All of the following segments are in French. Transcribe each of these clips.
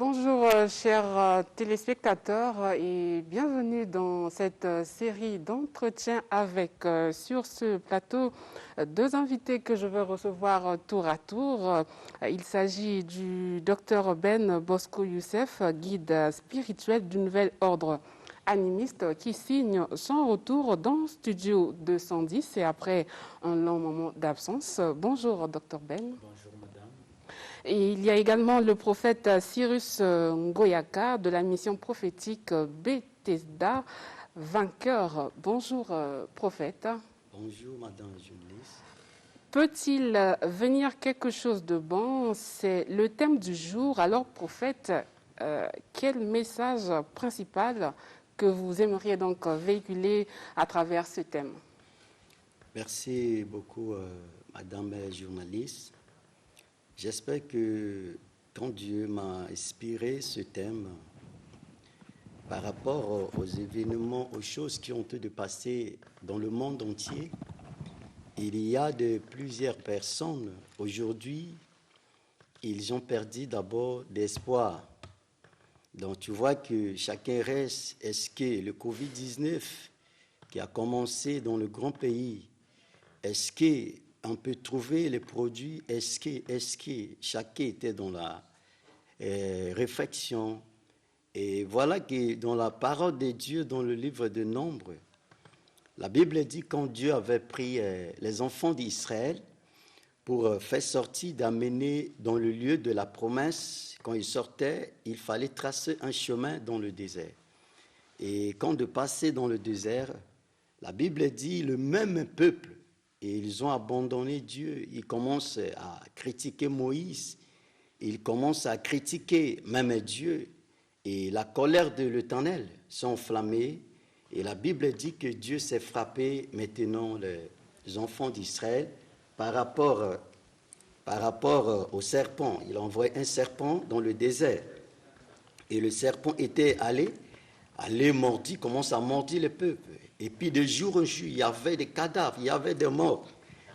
Bonjour chers téléspectateurs et bienvenue dans cette série d'entretiens avec sur ce plateau deux invités que je vais recevoir tour à tour. Il s'agit du docteur Ben Bosco Youssef, guide spirituel du Nouvel Ordre animiste qui signe son retour dans Studio 210 et après un long moment d'absence. Bonjour docteur Ben. Bonjour madame. Et il y a également le prophète Cyrus Ngoyaka de la mission prophétique Bethesda, vainqueur. Bonjour prophète. Bonjour madame la journaliste. Peut-il venir quelque chose de bon? C'est le thème du jour. Alors prophète, quel message principal que vous aimeriez donc véhiculer à travers ce thème? Merci beaucoup madame la journaliste. J'espère que quand Dieu m'a inspiré ce thème, par rapport aux événements, aux choses qui ont été passées dans le monde entier, il y a plusieurs personnes, aujourd'hui, ils ont perdu d'abord d'espoir. Donc tu vois que chacun reste, est-ce que le Covid-19 qui a commencé dans le grand pays, est-ce qu'on peut trouver les produits, est-ce que chacun était dans la réflexion. Et voilà que dans la parole de Dieu, dans le livre de Nombres, la Bible dit quand Dieu avait pris les enfants d'Israël pour faire sortir, d'amener dans le lieu de la promesse, quand ils sortaient, il fallait tracer un chemin dans le désert. Et quand de passer dans le désert, la Bible dit le même peuple, et ils ont abandonné Dieu, ils commencent à critiquer Moïse, ils commencent à critiquer même Dieu, et la colère de l'Éternel s'est enflammée, et la Bible dit que Dieu s'est frappé maintenant les enfants d'Israël par rapport au serpent. Il a envoyé un serpent dans le désert, et le serpent était allé mordir, commence à mordir le peuple. Et puis de jour en jour, il y avait des cadavres, il y avait des morts.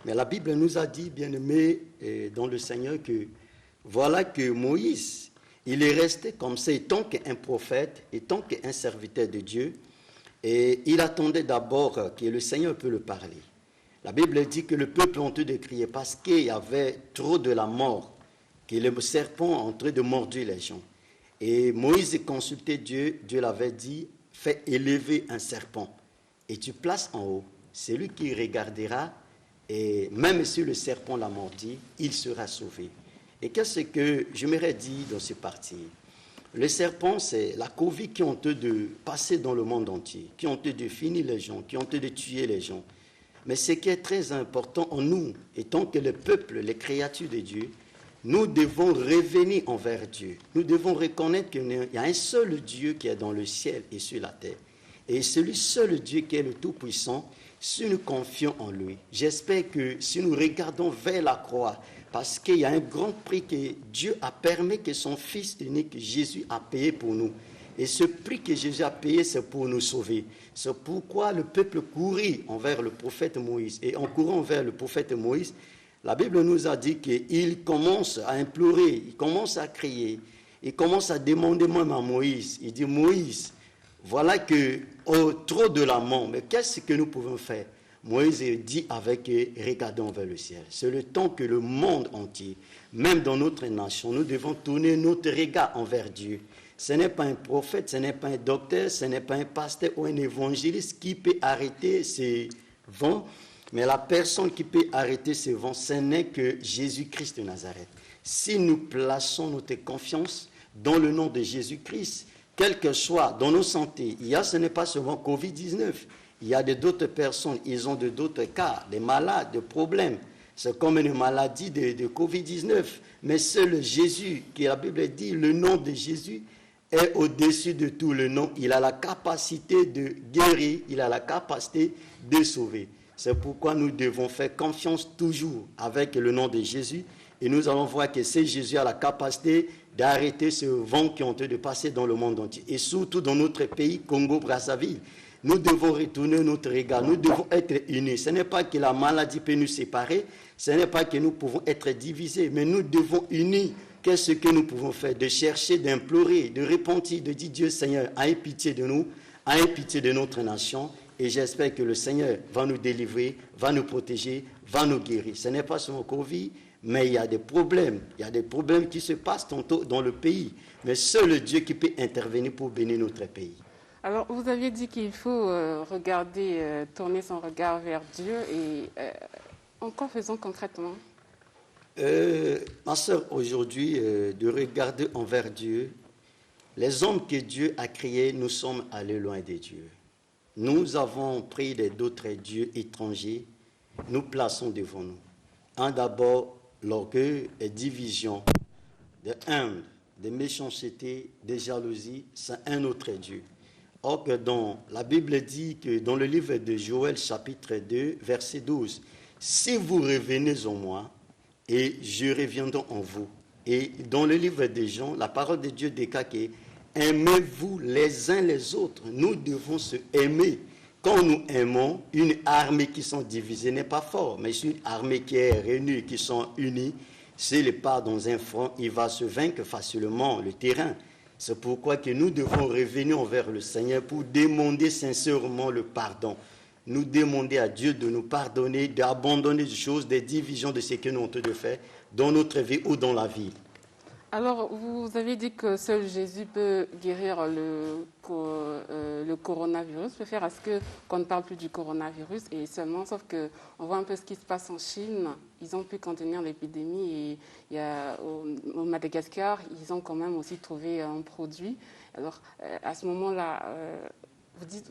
Mais la Bible nous a dit, bien-aimés dans le Seigneur, que voilà que Moïse, il est resté comme ça, étant qu'un prophète, étant qu'un serviteur de Dieu, et il attendait d'abord que le Seigneur peut le parler. La Bible dit que le peuple ont de crier parce qu'il y avait trop de la mort, que le serpent est en train de mordre les gens. Et Moïse consultait Dieu, Dieu l'avait dit, fais élever un serpent. Et tu places en haut, c'est lui qui regardera, et même si le serpent l'a mordi, il sera sauvé. Et qu'est-ce que j'aimerais dire dans ce parti? Le serpent, c'est la Covid qui ont de passer dans le monde entier, qui ont de finir les gens, qui ont de tuer les gens. Mais ce qui est très important en nous, étant que le peuple, les créatures de Dieu, nous devons revenir envers Dieu. Nous devons reconnaître qu'il y a un seul Dieu qui est dans le ciel et sur la terre. Et celui seul Dieu qui est le Tout-Puissant, si nous confions en lui, j'espère que si nous regardons vers la croix, parce qu'il y a un grand prix que Dieu a permis que son Fils unique, Jésus, a payé pour nous. Et ce prix que Jésus a payé, c'est pour nous sauver. C'est pourquoi le peuple courit envers le prophète Moïse. Et en courant vers le prophète Moïse, la Bible nous a dit qu'il commence à implorer, il commence à crier, il commence à demander même à Moïse. Il dit, Moïse, voilà que trop de la mort, mais qu'est-ce que nous pouvons faire? Moïse dit avec regardons vers le ciel. C'est le temps que le monde entier, même dans notre nation, nous devons tourner notre regard envers Dieu. Ce n'est pas un prophète, ce n'est pas un docteur, ce n'est pas un pasteur ou un évangéliste qui peut arrêter ces vents, mais la personne qui peut arrêter ces vents, ce n'est que Jésus-Christ de Nazareth. Si nous plaçons notre confiance dans le nom de Jésus-Christ, quel que soit dans nos santé, ce n'est pas seulement Covid-19, il y a d'autres personnes, ils ont d'autres cas, des malades, des problèmes. C'est comme une maladie de Covid-19, mais seul Jésus, qui la Bible dit, le nom de Jésus est au-dessus de tout le nom. Il a la capacité de guérir, il a la capacité de sauver. C'est pourquoi nous devons faire confiance toujours avec le nom de Jésus. Et nous allons voir que c'est Jésus a la capacité d'arrêter ce vent qui est en train de passer dans le monde entier. Et surtout dans notre pays, Congo-Brazzaville. Nous devons retourner notre regard, nous devons être unis. Ce n'est pas que la maladie peut nous séparer, ce n'est pas que nous pouvons être divisés, mais nous devons unir qu'est-ce que nous pouvons faire? De chercher, d'implorer, de repentir, de dire Dieu Seigneur, aie pitié de nous, aie pitié de notre nation. Et j'espère que le Seigneur va nous délivrer, va nous protéger, va nous guérir. Ce n'est pas seulement Covid, mais il y a des problèmes. Il y a des problèmes qui se passent tantôt dans le pays. Mais seul le Dieu qui peut intervenir pour bénir notre pays. Alors, vous aviez dit qu'il faut tourner son regard vers Dieu. Et en quoi faisons concrètement? Ma soeur, aujourd'hui, de regarder envers Dieu, les hommes que Dieu a créés, nous sommes allés loin de Dieu. Nous avons pris d'autres dieux étrangers, nous plaçons devant nous. Un d'abord, l'orgueil, les divisions, de haine, de méchanceté, de jalousie, c'est un autre Dieu. Or que dans la Bible dit que dans le livre de Joël chapitre 2, verset 12, « Si vous revenez en moi, et je reviendrai en vous. » Et dans le livre de Jean, la parole de Dieu déclare que aimez-vous les uns les autres. Nous devons se aimer. Quand nous aimons, une armée qui sont divisées n'est pas forte, mais une armée qui est réunie, qui sont unies, s'il part dans un front, il va se vaincre facilement le terrain. C'est pourquoi que nous devons revenir envers le Seigneur pour demander sincèrement le pardon. Nous demander à Dieu de nous pardonner, d'abandonner des choses, des divisions de ce que nous avons de faire dans notre vie ou dans la vie. Alors, vous avez dit que seul Jésus peut guérir le coronavirus. Je préfère à ce qu'on ne parle plus du coronavirus et seulement, sauf qu'on voit un peu ce qui se passe en Chine. Ils ont pu contenir l'épidémie et au Madagascar, ils ont quand même aussi trouvé un produit. Alors, à ce moment-là, vous dites,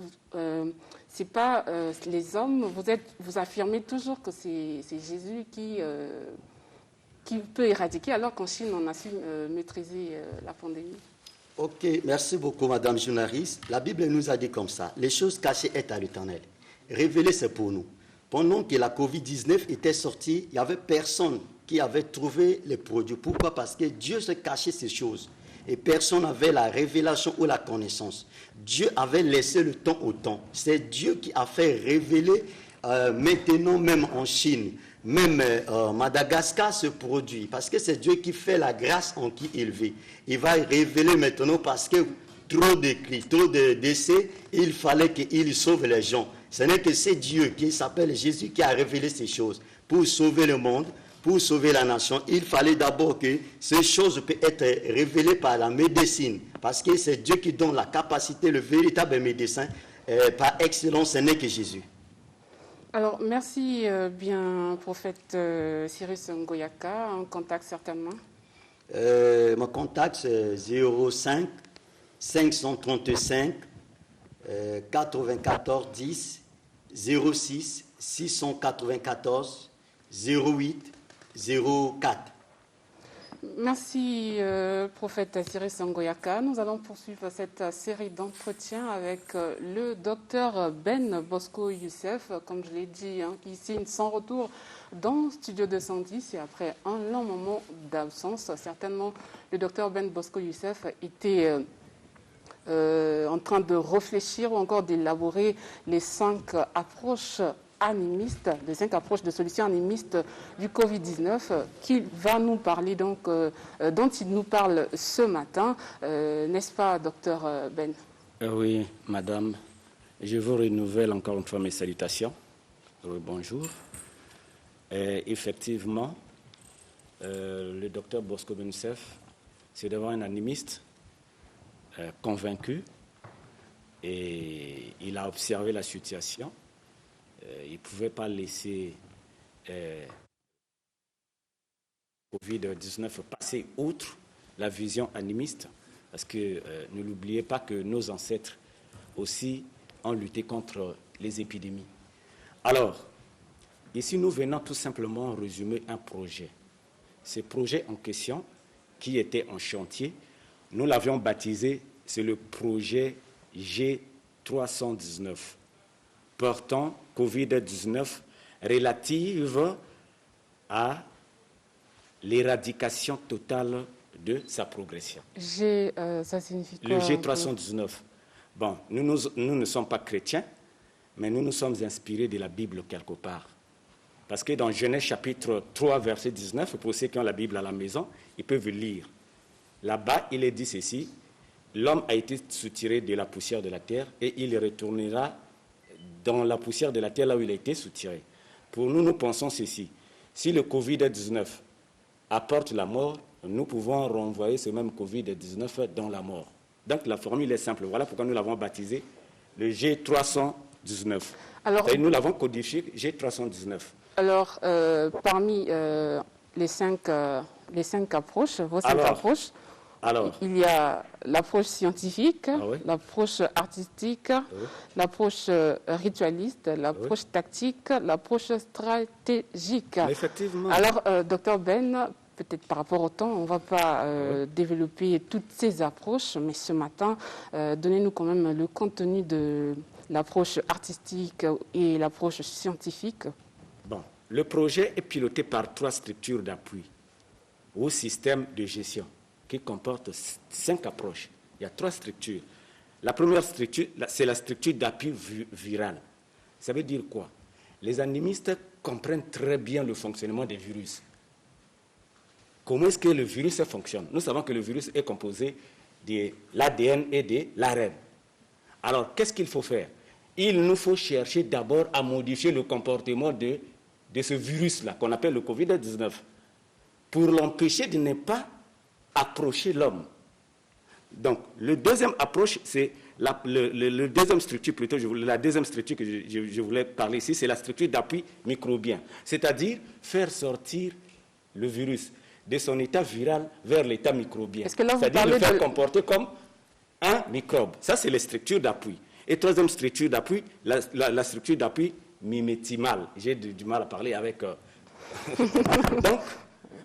c'est pas les hommes, vous affirmez toujours que c'est Jésus qui peut éradiquer, alors qu'en Chine, on a su maîtriser la pandémie. Ok, merci beaucoup, madame journaliste. La Bible nous a dit comme ça, les choses cachées est à l'Éternel. Révélées, c'est pour nous. Pendant que la Covid-19 était sortie, il n'y avait personne qui avait trouvé les produits. Pourquoi? Parce que Dieu se cachait ces choses. Et personne n'avait la révélation ou la connaissance. Dieu avait laissé le temps au temps. C'est Dieu qui a fait révéler maintenant même en Chine. Même Madagascar se produit, parce que c'est Dieu qui fait la grâce en qui il vit. Il va révéler maintenant parce que trop de cris, trop de décès, il fallait qu'il sauve les gens. Ce n'est que c'est Dieu qui s'appelle Jésus qui a révélé ces choses. Pour sauver le monde, pour sauver la nation, il fallait d'abord que ces choses puissent être révélées par la médecine. Parce que c'est Dieu qui donne la capacité, le véritable médecin, par excellence, ce n'est que Jésus. Alors, merci bien, prophète Cyrus Ngoyaka, en contact certainement. Mon contact, c'est 05 535 94 10 06 694 08 04. Merci, prophète Cyrus Ngoyaka. Nous allons poursuivre cette série d'entretiens avec le docteur Ben Bosco Youssef, comme je l'ai dit, qui signe son retour dans Studio 210 et après un long moment d'absence. Certainement, le docteur Ben Bosco Youssef était en train de réfléchir ou encore d'élaborer les 5 approches animiste, de 5 approches de solutions animistes du Covid-19 qu'il va nous parler, donc, dont il nous parle ce matin. N'est-ce pas, docteur Ben? Oui, madame. Je vous renouvelle encore une fois mes salutations. Bonjour. Effectivement, le docteur Bosco Youssef, c'est devant un animiste convaincu et il a observé la situation. Il ne pouvait pas laisser Covid-19 passer outre la vision animiste, parce que ne l'oubliez pas que nos ancêtres aussi ont lutté contre les épidémies. Alors, ici nous venons tout simplement résumer un projet. Ce projet en question, qui était en chantier, nous l'avions baptisé, c'est le projet G319. Portant Covid-19 relative à l'éradication totale de sa progression. Ça signifie quoi? Le G319. Bon, nous ne sommes pas chrétiens, mais nous nous sommes inspirés de la Bible quelque part. Parce que dans Genèse chapitre 3, verset 19, pour ceux qui ont la Bible à la maison, ils peuvent lire. Là-bas, il est dit ceci, l'homme a été soutiré de la poussière de la terre et il retournera dans la poussière de la terre là où il a été soutiré. Pour nous, nous pensons ceci. Si le Covid-19 apporte la mort, nous pouvons renvoyer ce même Covid-19 dans la mort. Donc la formule est simple. Voilà pourquoi nous l'avons baptisé le G319. Alors, et nous l'avons codifié G319. Alors, parmi les cinq approches, vos cinq approches, il y a l'approche scientifique, l'approche artistique, l'approche ritualiste, l'approche tactique, l'approche stratégique. Effectivement. Alors, docteur Ben, peut-être par rapport au temps, on ne va pas développer toutes ces approches, mais ce matin, donnez-nous quand même le contenu de l'approche artistique et l'approche scientifique. Bon, le projet est piloté par 3 structures d'appui au système de gestion qui comporte 5 approches. Il y a 3 structures. La première structure, c'est la structure d'appui viral. Ça veut dire quoi? Les animistes comprennent très bien le fonctionnement des virus. Comment est-ce que le virus fonctionne? Nous savons que le virus est composé de l'ADN et de l'ARN. Alors, qu'est-ce qu'il faut faire? Il nous faut chercher d'abord à modifier le comportement de ce virus-là, qu'on appelle le Covid-19, pour l'empêcher de ne pas approcher l'homme. Donc, la deuxième approche, c'est le deuxième structure, plutôt, la deuxième structure que je voulais parler ici, c'est la structure d'appui microbien. C'est-à-dire faire sortir le virus de son état viral vers l'état microbien. C'est-à-dire le faire comporter comme un microbe. Ça, c'est les structures d'appui. Et troisième structure d'appui, la structure d'appui mimétimale. J'ai du mal à parler avec... Donc,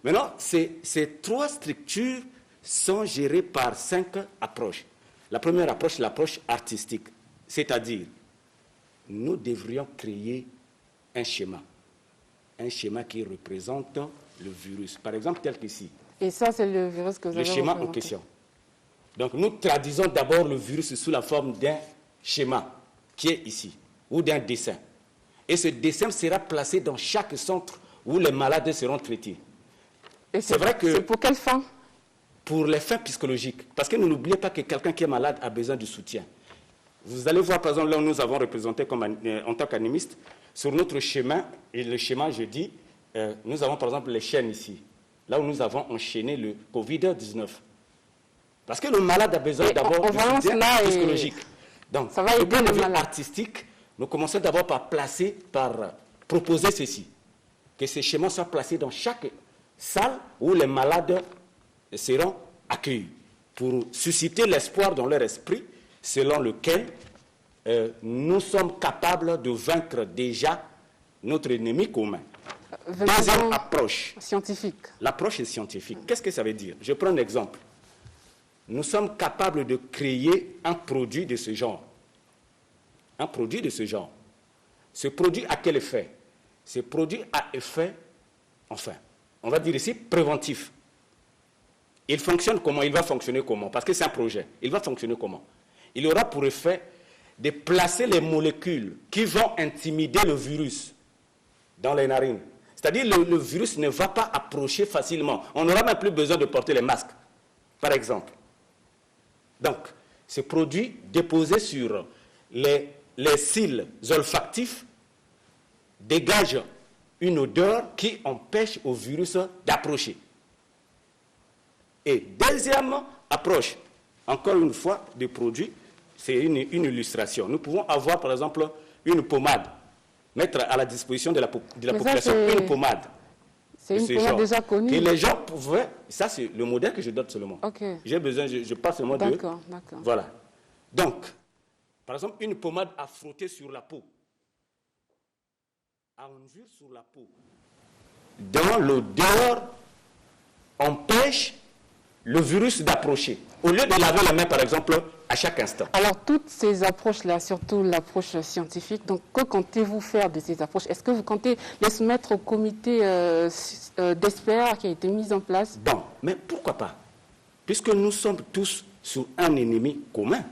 maintenant, ces 3 structures sont gérées par 5 approches. La première approche, l'approche artistique. C'est-à-dire, nous devrions créer un schéma qui représente le virus. Par exemple, tel qu'ici. Et ça, c'est le virus que vous avez représenté. Le schéma en question. Donc, nous traduisons d'abord le virus sous la forme d'un schéma qui est ici, ou d'un dessin. Et ce dessin sera placé dans chaque centre où les malades seront traités. Et c'est vrai que... C'est pour quelle fin? Pour les fins psychologiques. Parce que n'oubliez pas que quelqu'un qui est malade a besoin de soutien. Vous allez voir, par exemple, là où nous avons représenté en tant qu'animistes, sur notre schéma, et le schéma, je dis, nous avons par exemple les chaînes ici, là où nous avons enchaîné le Covid-19. Parce que le malade a besoin d'abord de soutien psychologique. Donc, ça va aider le malade. Artistique, nous commençons d'abord par proposer ceci, que ces schémas soient placés dans chaque salle où les malades seront accueillis, pour susciter l'espoir dans leur esprit, selon lequel nous sommes capables de vaincre déjà notre ennemi commun. Deuxième approche. Scientifique. L'approche est scientifique. Qu'est-ce que ça veut dire? Je prends un exemple. Nous sommes capables de créer un produit de ce genre. Un produit de ce genre. Ce produit a quel effet? Ce produit a effet, enfin, on va dire ici, préventif. Il fonctionne comment? Il va fonctionner comment? Parce que c'est un projet. Il va fonctionner comment? Il aura pour effet de placer les molécules qui vont intimider le virus dans les narines. C'est-à-dire que le virus ne va pas approcher facilement. On n'aura même plus besoin de porter les masques, par exemple. Donc, ce produit déposé sur les cils olfactifs dégage une odeur qui empêche au virus d'approcher. Et deuxième approche, encore une fois, des produits, c'est une illustration. Nous pouvons avoir, par exemple, une pommade, mettre à la disposition de la population une pommade. C'est une pommade déjà connue. Et les gens pouvaient... Ça, c'est le modèle que je donne seulement. Okay. J'ai besoin, je passe seulement de... D'accord. Voilà. Donc, par exemple, une pommade à frotter sur la peau. À enduire sur la peau. Dans l'odeur, empêche le virus d'approcher. Au lieu de laver la main, par exemple, à chaque instant. Alors, toutes ces approches-là, surtout l'approche scientifique, donc que comptez-vous faire de ces approches? Est-ce que vous comptez les soumettre au comité d'experts qui a été mis en place? Bon, mais pourquoi pas? Puisque nous sommes tous sur un ennemi commun.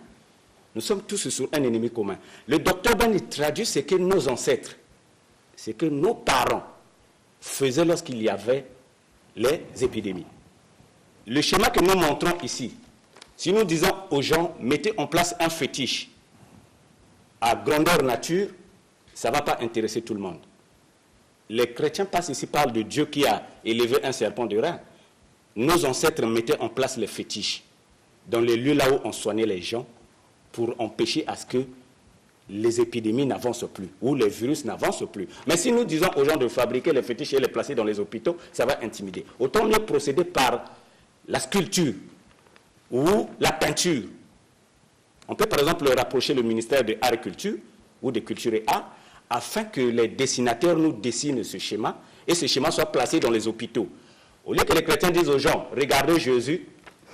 Nous sommes tous sur un ennemi commun. Le docteur Ben traduit ce que nos ancêtres, ce que nos parents faisaient lorsqu'il y avait les épidémies. Le schéma que nous montrons ici, si nous disons aux gens, mettez en place un fétiche à grandeur nature, ça ne va pas intéresser tout le monde. Les chrétiens passent ici, parlent de Dieu qui a élevé un serpent de rein. Nos ancêtres mettaient en place les fétiches dans les lieux là où on soignait les gens pour empêcher à ce que les épidémies n'avancent plus, ou les virus n'avancent plus. Mais si nous disons aux gens de fabriquer les fétiches et les placer dans les hôpitaux, ça va intimider. Autant mieux procéder par la sculpture ou la peinture. On peut par exemple rapprocher le ministère de Art et Culture ou de Culture et Art afin que les dessinateurs nous dessinent ce schéma et ce schéma soit placé dans les hôpitaux. Au lieu que les chrétiens disent aux gens, regardez Jésus,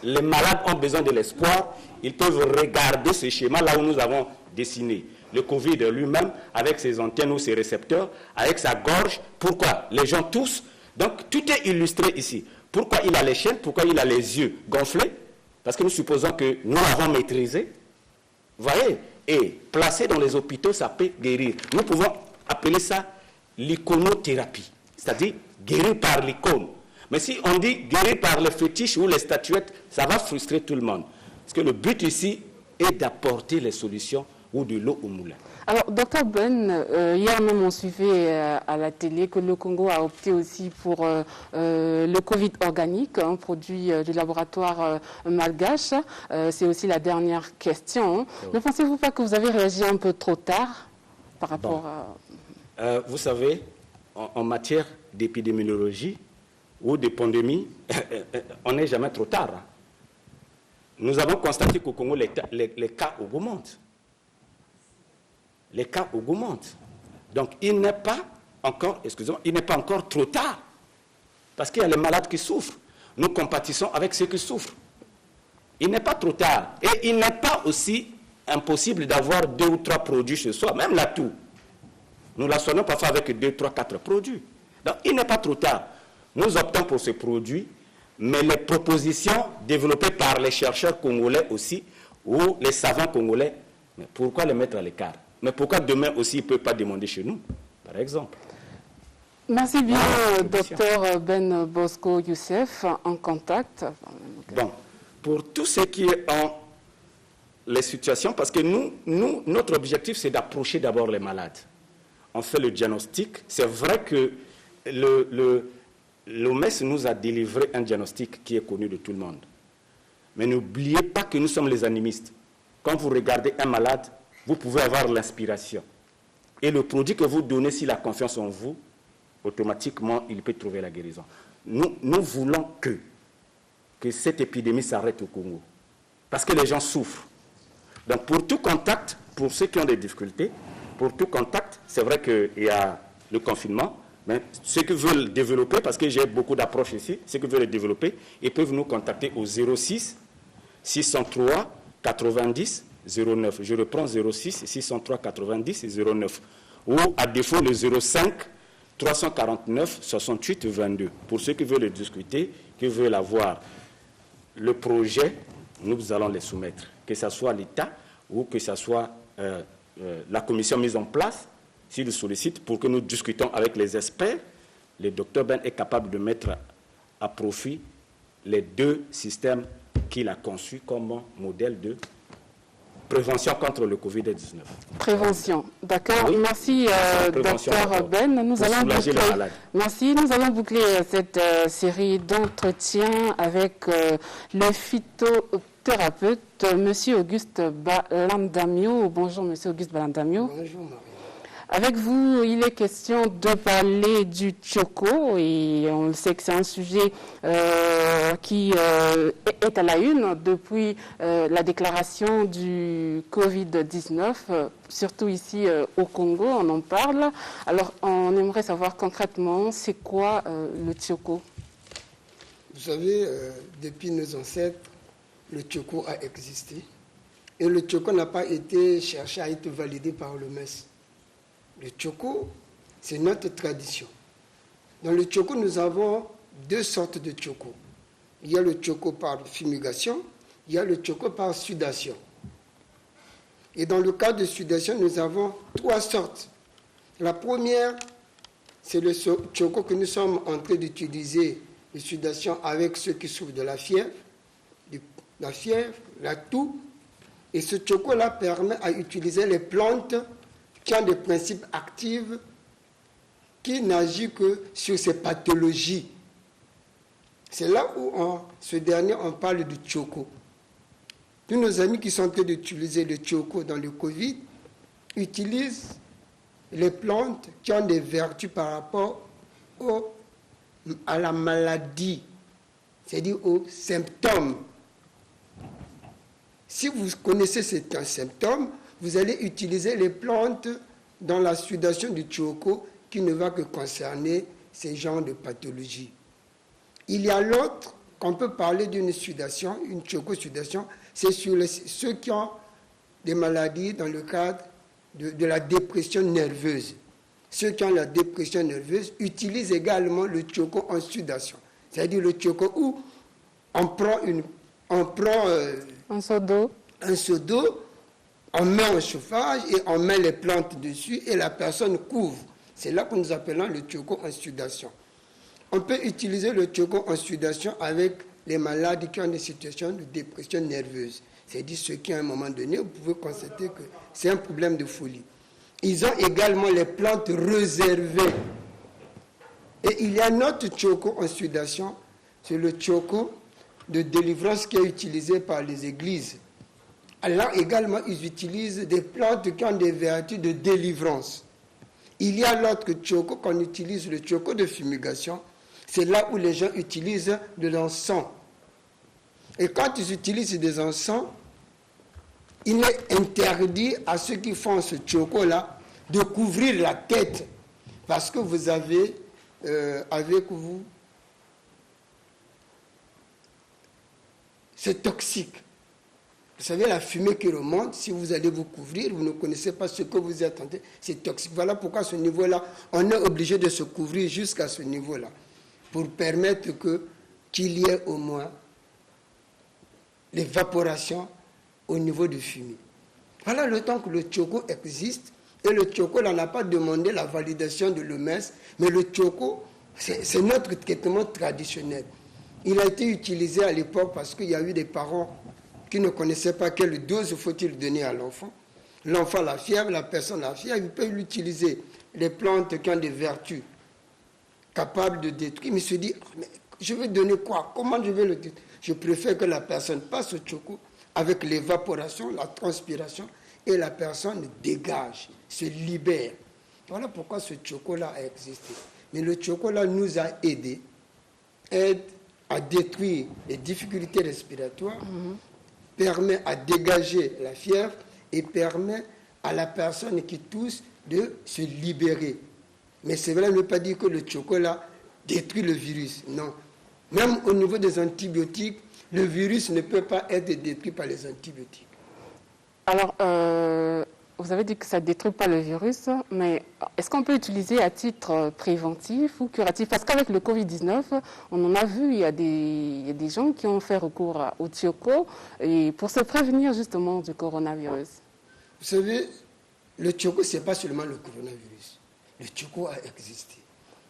les malades ont besoin de l'espoir, ils peuvent regarder ce schéma là où nous avons dessiné. Le Covid lui-même, avec ses antennes ou ses récepteurs, avec sa gorge, pourquoi? Les gens tous. Donc tout est illustré ici. Pourquoi il a les chaînes? Pourquoi il a les yeux gonflés? Parce que nous supposons que nous l'avons maîtrisé. Vous voyez? Et placé dans les hôpitaux, ça peut guérir. Nous pouvons appeler ça l'iconothérapie, c'est-à-dire guérir par l'icône. Mais si on dit guérir par les fétiches ou les statuettes, ça va frustrer tout le monde. Parce que le but ici est d'apporter les solutions ou de l'eau au moulin. Alors, Dr Ben, hier même on suivait à la télé que le Congo a opté aussi pour le Covid organique, un produit du laboratoire malgache. C'est aussi la dernière question. Ne pensez-vous pas que vous avez réagi un peu trop tard par rapport à... Vous savez, en matière d'épidémiologie ou de pandémie, on n'est jamais trop tard. Nous avons constaté qu'au Congo, les cas augmentent. Les cas augmentent. Donc, il n'est pas encore, il n'est pas encore trop tard. Parce qu'il y a les malades qui souffrent. Nous compatissons avec ceux qui souffrent. Il n'est pas trop tard. Et il n'est pas aussi impossible d'avoir 2 ou 3 produits chez soi, même la toux. Nous la soignons parfois avec 2, 3, 4 produits. Donc, il n'est pas trop tard. Nous optons pour ce produit, mais les propositions développées par les chercheurs congolais aussi, ou les savants congolais, mais pourquoi les mettre à l'écart? Mais pourquoi demain aussi, il ne peut pas demander chez nous, par exemple? Merci bien, docteur Ben Bosco Youssef, en contact. Bon, pour tout ce qui est en les situations, parce que notre objectif, c'est d'approcher d'abord les malades. On fait le diagnostic. C'est vrai que l'OMS nous a délivré un diagnostic qui est connu de tout le monde. Mais n'oubliez pas que nous sommes les animistes. Quand vous regardez un malade, vous pouvez avoir l'inspiration. Et le produit que vous donnez, s'il a confiance en vous, automatiquement, il peut trouver la guérison. Nous voulons que cette épidémie s'arrête au Congo. Parce que les gens souffrent. Donc, pour tout contact, pour ceux qui ont des difficultés, pour tout contact, c'est vrai qu'il y a le confinement, mais ceux qui veulent développer, parce que j'ai beaucoup d'approches ici, ceux qui veulent le développer, ils peuvent nous contacter au 06 603 90 09. Je reprends 06 603 90 09. Ou à défaut le 05 349 68 22. Pour ceux qui veulent le discuter, qui veulent avoir le projet, nous allons les soumettre. Que ce soit l'État ou que ce soit la commission mise en place, s'il le sollicite, pour que nous discutons avec les experts, le docteur Ben est capable de mettre à profit les 2 systèmes qu'il a conçus comme modèle de prévention contre le Covid-19. Prévention, d'accord. Oui. Merci, docteur Ben. Nous allons boucler cette série d'entretiens avec le phytothérapeute, M. Auguste Balandamio. Bonjour, M. Auguste Balandamio. Bonjour, Marie. Avec vous, il est question de parler du Tchoko et on sait que c'est un sujet qui est à la une depuis la déclaration du Covid-19, surtout ici au Congo, on en parle. Alors, on aimerait savoir concrètement, c'est quoi le Tchoko? Vous savez, depuis nos ancêtres, le Tchoko a existé et le Tchoko n'a pas été cherché à être validé par le MES. Le Tchoko, c'est notre tradition. Dans le Tchoko, nous avons 2 sortes de Tchoko. Il y a le Tchoko par fumigation, il y a le Tchoko par sudation. Et dans le cas de sudation, nous avons 3 sortes. La première, c'est le choco que nous sommes en train d'utiliser, les sudations avec ceux qui souffrent de la fièvre, la toux. Et ce choco-là permet à utiliser les plantes qui ont des principes actifs qui n'agissent que sur ces pathologies. C'est là où, ce dernier, on parle du choco. Tous nos amis qui sont en train d'utiliser le choco dans le Covid utilisent les plantes qui ont des vertus par rapport à la maladie, c'est-à-dire aux symptômes. Si vous connaissez certains symptômes, vous allez utiliser les plantes dans la sudation du choco qui ne va que concerner ces genres de pathologies. Il y a l'autre, qu'on peut parler d'une sudation, une choco-sudation, c'est sur ceux qui ont des maladies dans le cadre de la dépression nerveuse. Ceux qui ont la dépression nerveuse utilisent également le choco en sudation. C'est-à-dire le choco où on prend un seau d'eau, on met un chauffage et on met les plantes dessus et la personne couvre. C'est là que nous appelons le choco en sudation. On peut utiliser le choco en sudation avec les malades qui ont des situations de dépression nerveuse. C'est-à-dire ceux qui, à un moment donné, vous pouvez constater que c'est un problème de folie. Ils ont également les plantes réservées. Et il y a un autre choco en sudation, c'est le choco de délivrance qui est utilisé par les églises. Alors également, ils utilisent des plantes qui ont des vertus de délivrance. Il y a l'autre choco qu'on utilise, le choco de fumigation. C'est là où les gens utilisent de l'encens. Et quand ils utilisent des encens, il est interdit à ceux qui font ce choco-là de couvrir la tête. Parce que vous avez avec vous, c'est toxique. Vous savez, la fumée qui remonte, si vous allez vous couvrir, vous ne connaissez pas ce que vous êtes en train, c'est toxique. Voilà pourquoi à ce niveau-là, on est obligé de se couvrir jusqu'à ce niveau-là, pour permettre qu'il y ait au moins l'évaporation au niveau du fumier. Voilà le temps que le choco existe, et le choco là n'a pas demandé la validation de l'OMS, mais le choco, c'est notre traitement traditionnel. Il a été utilisé à l'époque parce qu'il y a eu des parents qui ne connaissaient pas quelle dose faut-il donner à l'enfant. L'enfant a la fièvre, la personne a la fièvre, il peut l'utiliser. Les plantes qui ont des vertus capables de détruire, mais il se dit, mais je vais donner quoi? Comment je vais le détruire? Je préfère que la personne passe au choco avec l'évaporation, la transpiration, et la personne dégage, se libère. Voilà pourquoi ce choco-là a existé. Mais le choco-là nous a aidé, aide à détruire les difficultés respiratoires, permet à dégager la fièvre et permet à la personne qui tousse de se libérer. Mais c'est vrai, ne pas dire que le chocolat détruit le virus. Non. Même au niveau des antibiotiques, le virus ne peut pas être détruit par les antibiotiques. Alors, vous avez dit que ça ne détruit pas le virus, mais est-ce qu'on peut l'utiliser à titre préventif ou curatif? Parce qu'avec le Covid-19, on en a vu, il y a des gens qui ont fait recours au choco et pour se prévenir justement du coronavirus. Vous savez, le choco, ce n'est pas seulement le coronavirus. Le choco a existé.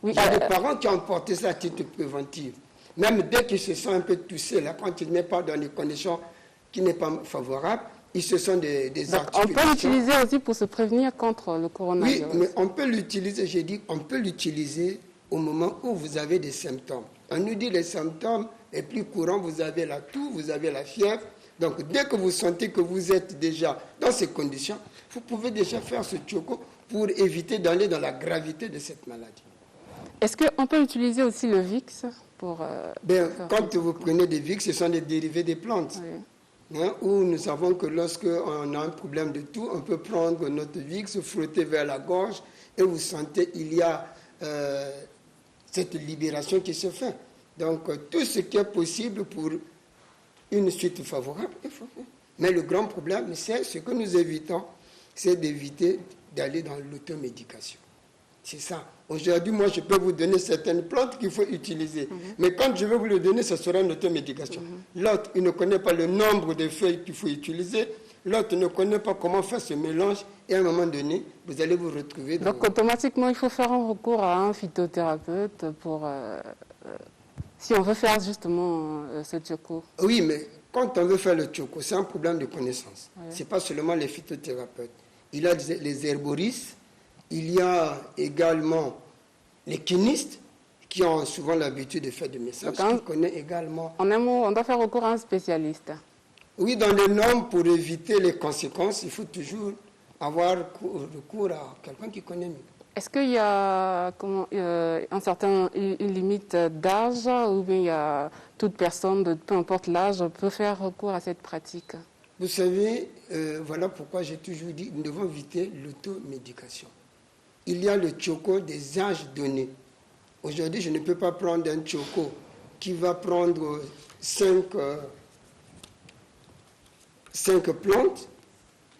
Oui, il y a des parents qui ont porté ça à titre préventif. Même dès qu'ils se sont un peu toussés, là, quand ils ne sont pas dans des conditions qui ne sont pas favorables, ils se sont des articulations. On peut l'utiliser aussi pour se prévenir contre le coronavirus. Oui, mais on peut l'utiliser, j'ai dit, on peut l'utiliser au moment où vous avez des symptômes. On nous dit les symptômes les plus courants, vous avez la toux, vous avez la fièvre. Donc, dès que vous sentez que vous êtes déjà dans ces conditions, vous pouvez déjà faire ce choco pour éviter d'aller dans la gravité de cette maladie. Est-ce qu'on peut utiliser aussi le VIX pour... quand vous prenez des VIX, ce sont des dérivés des plantes. Oui. Où nous savons que lorsqu'on a un problème de toux, on peut prendre notre VIX, frotter vers la gorge, et vous sentez il y a cette libération qui se fait. Donc, tout ce qui est possible pour une suite favorable, il faut faire. Mais le grand problème, c'est ce que nous évitons, c'est d'éviter d'aller dans l'automédication. C'est ça. Aujourd'hui, moi, je peux vous donner certaines plantes qu'il faut utiliser. Mais quand je vais vous le donner, ce sera une automédication. L'autre, il ne connaît pas le nombre de feuilles qu'il faut utiliser, l'autre ne connaît pas comment faire ce mélange, et à un moment donné, vous allez vous retrouver dans... Donc automatiquement, il faut faire un recours à un phytothérapeute pour... si on veut faire justement ce tchoko. Oui, mais quand on veut faire le tchoko, c'est un problème de connaissance. Ouais. Ce n'est pas seulement les phytothérapeutes. Il y a les herboristes, il y a également les chimistes qui ont souvent l'habitude de faire des messages, qui connaissent également... En un mot, on doit faire recours à un spécialiste. Oui, dans les normes, pour éviter les conséquences, il faut toujours avoir recours à quelqu'un qui connaît mieux. Est-ce qu'il y a une limite d'âge ou bien il y a toute personne, peu importe l'âge, peut faire recours à cette pratique? Vous savez, voilà pourquoi j'ai toujours dit nous devons éviter l'automédication. Il y a le tchoko des âges donnés. Aujourd'hui, je ne peux pas prendre un tchoko qui va prendre 5 plantes,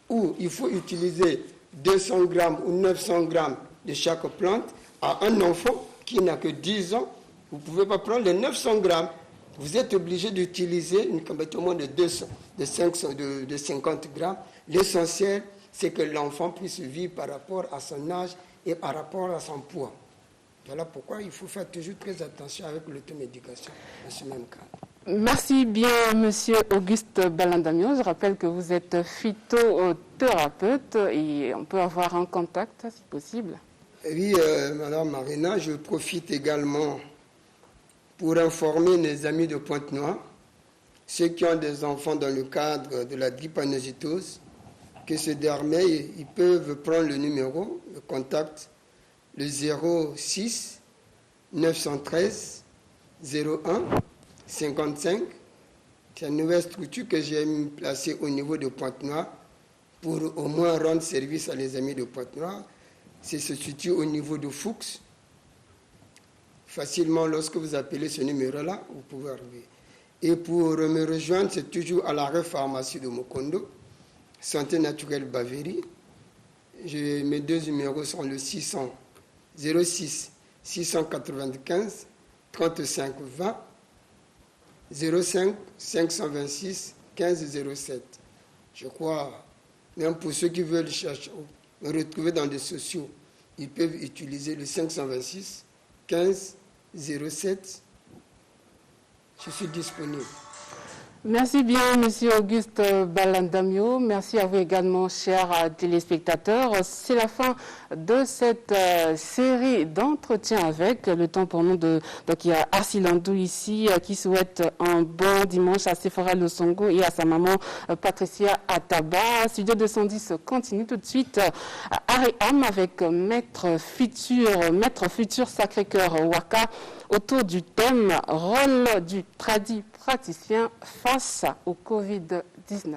où il faut utiliser 200 grammes ou 900 grammes de chaque plante à un enfant qui n'a que 10 ans. Vous ne pouvez pas prendre les 900 grammes. Vous êtes obligé d'utiliser une quantité au moins de 50 grammes. L'essentiel, c'est que l'enfant puisse vivre par rapport à son âge et par rapport à son poids. Voilà pourquoi il faut faire toujours très attention avec l'automédication dans ce même cas. Merci bien, Monsieur Auguste Balandamio. Je rappelle que vous êtes phytothérapeute et on peut avoir un contact si possible. Oui, Madame Marina, je profite également pour informer mes amis de Pointe-Noire, ceux qui ont des enfants dans le cadre de la drépanocytose, que ce dernier, ils peuvent prendre le numéro, le contact, le 06 913 01 55. C'est une nouvelle structure que j'ai placée au niveau de Pointe-Noire pour au moins rendre service à les amis de Pointe-Noire. C'est se situe au niveau de Fuchs. Facilement, lorsque vous appelez ce numéro-là, vous pouvez arriver. Et pour me rejoindre, c'est toujours à l'arrêt pharmacie de Mokondo, Santé Naturelle Bavéry. Mes deux numéros sont le 06 695 35 20 05 526 15 07. Je crois, même pour ceux qui veulent chercher, me retrouver dans des sociaux, ils peuvent utiliser le 526 15 07. Je suis disponible. Merci bien, Monsieur Auguste Balandamio. Merci à vous également, chers téléspectateurs. C'est la fin de cette série d'entretiens avec. Le temps pour nous de... Donc, il y a Arsilandou ici qui souhaite un bon dimanche à Sephora Losongo et à sa maman Patricia Ataba. Studio 210 continue tout de suite à Aréam avec Maître Futur Sacré-Cœur Waka autour du thème « Rôle du praticien face au Covid-19 ».